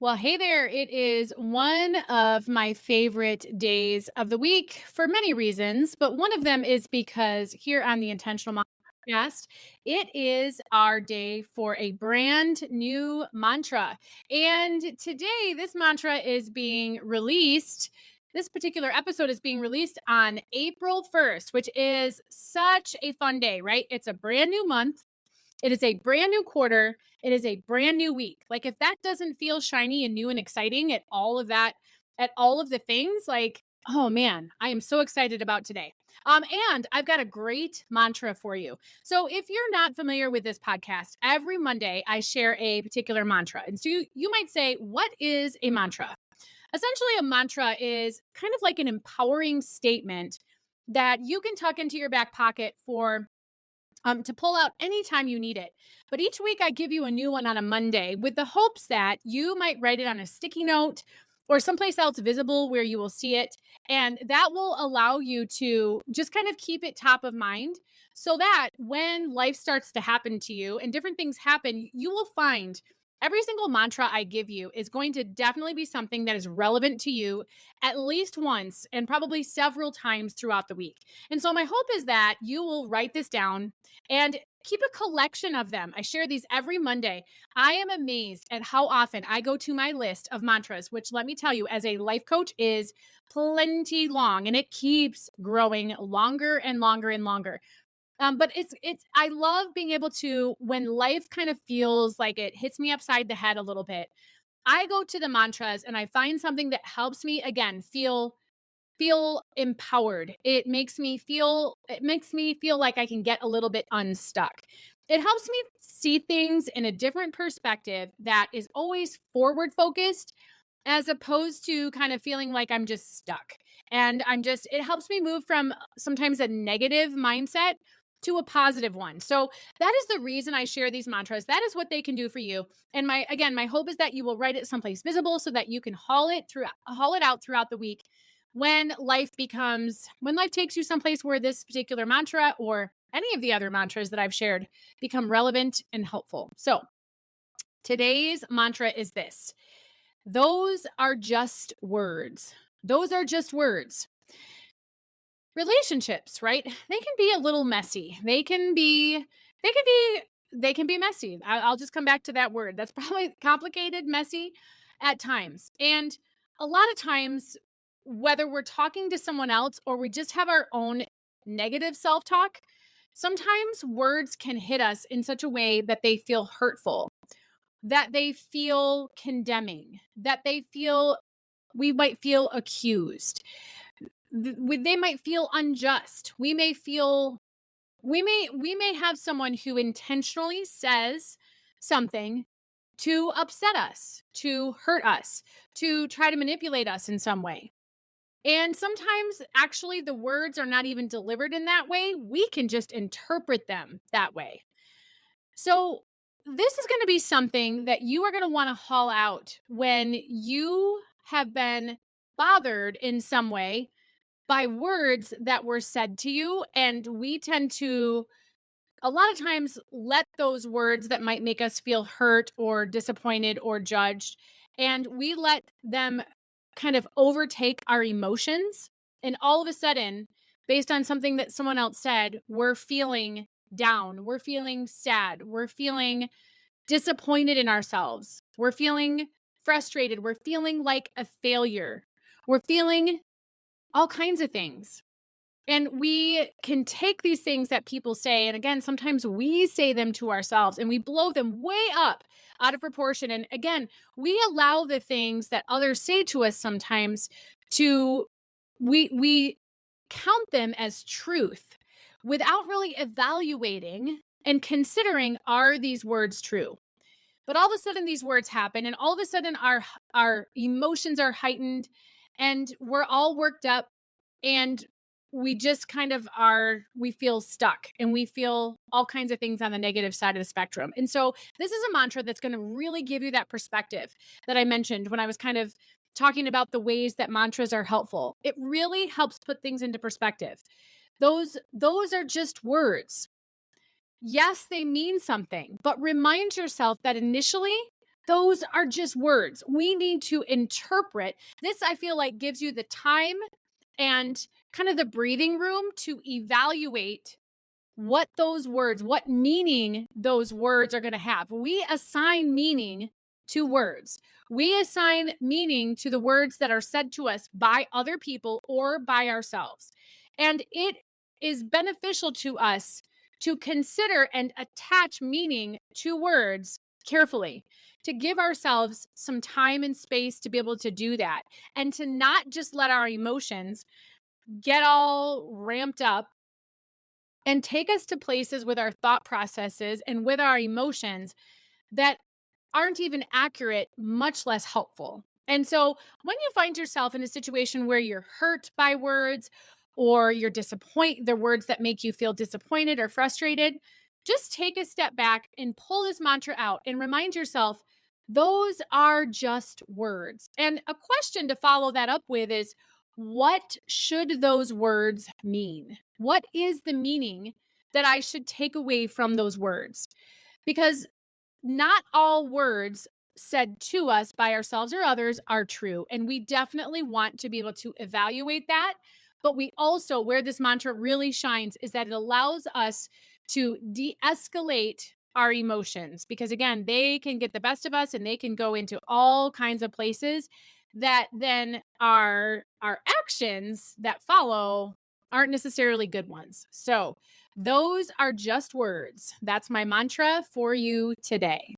Well, hey there. It is one of my favorite days of the week for many reasons, but one of them is because here on the Intentional Mom podcast, it is our day for a brand new mantra. And today, this mantra is being released. This particular episode is being released on April 1st, which is such a fun day, right? It's a brand new month. It is a brand new quarter. It is a brand new week. Like if that doesn't feel shiny and new and exciting at all of that, at all of the things, like, oh man, I am so excited about today. And I've got a great mantra for you. So if you're not familiar with this podcast, every Monday I share a particular mantra. And so you might say, what is a mantra? Essentially, a mantra is kind of like an empowering statement that you can tuck into your back pocket for to pull out anytime you need it. But each week I give you a new one on a Monday with the hopes that you might write it on a sticky note or someplace else visible where you will see it. And that will allow you to just kind of keep it top of mind so that when life starts to happen to you and different things happen, you will find every single mantra I give you is going to definitely be something that is relevant to you at least once and probably several times throughout the week. And so my hope is that you will write this down and keep a collection of them. I share these every Monday. I am amazed at how often I go to my list of mantras, which let me tell you, as a life coach, is plenty long and it keeps growing longer and longer and longer. But I love being able to, when life kind of feels like it hits me upside the head a little bit, I go to the mantras and I find something that helps me again feel empowered. It makes me feel like I can get a little bit unstuck. It helps me see things in a different perspective that is always forward focused as opposed to kind of feeling like I'm just stuck. And it helps me move from sometimes a negative mindset to a positive one. So that is the reason I share these mantras. That is what they can do for you. And my hope is that you will write it someplace visible so that you can haul it out throughout the week when life takes you someplace where this particular mantra or any of the other mantras that I've shared become relevant and helpful. So today's mantra is this: those are just words. Those are just words. Relationships, right? They can be a little messy. They can be messy. I'll just come back to that word. That's probably complicated, messy at times. And a lot of times, whether we're talking to someone else or we just have our own negative self talk, sometimes words can hit us in such a way that they feel hurtful, that they feel condemning, that we might feel accused. They might feel unjust. We may have someone who intentionally says something to upset us, to hurt us, to try to manipulate us in some way. And sometimes, actually, the words are not even delivered in that way. We can just interpret them that way. So, this is going to be something that you are going to want to haul out when you have been bothered in some way by words that were said to you. And we tend to, a lot of times, let those words that might make us feel hurt or disappointed or judged, and we let them kind of overtake our emotions. And all of a sudden, based on something that someone else said, we're feeling down, we're feeling sad, we're feeling disappointed in ourselves, we're feeling frustrated, we're feeling like a failure, we're feeling all kinds of things. And we can take these things that people say, and again, sometimes we say them to ourselves and we blow them way up out of proportion. And again, we allow the things that others say to us sometimes to, we count them as truth without really evaluating and considering, are these words true? But all of a sudden these words happen and all of a sudden our emotions are heightened and we're all worked up and we just kind of we feel stuck and we feel all kinds of things on the negative side of the spectrum. And so this is a mantra that's going to really give you that perspective that I mentioned when I was kind of talking about the ways that mantras are helpful. It really helps put things into perspective. Those are just words. Yes, they mean something, but remind yourself that initially those are just words. We need to interpret. This, I feel like, gives you the time and kind of the breathing room to evaluate what those words, what meaning those words are going to have. We assign meaning to words. We assign meaning to the words that are said to us by other people or by ourselves. And it is beneficial to us to consider and attach meaning to words carefully, to give ourselves some time and space to be able to do that, and to not just let our emotions get all ramped up and take us to places with our thought processes and with our emotions that aren't even accurate, much less helpful. And so when you find yourself in a situation where you're hurt by words or you're disappointed, the words that make you feel disappointed or frustrated, just take a step back and pull this mantra out and remind yourself those are just words. And a question to follow that up with is, what should those words mean? What is the meaning that I should take away from those words? Because not all words said to us by ourselves or others are true. And we definitely want to be able to evaluate that. But we also, where this mantra really shines, is that it allows us to de escalate our emotions, because again, they can get the best of us and they can go into all kinds of places that then our actions that follow aren't necessarily good ones. So those are just words. That's my mantra for you today.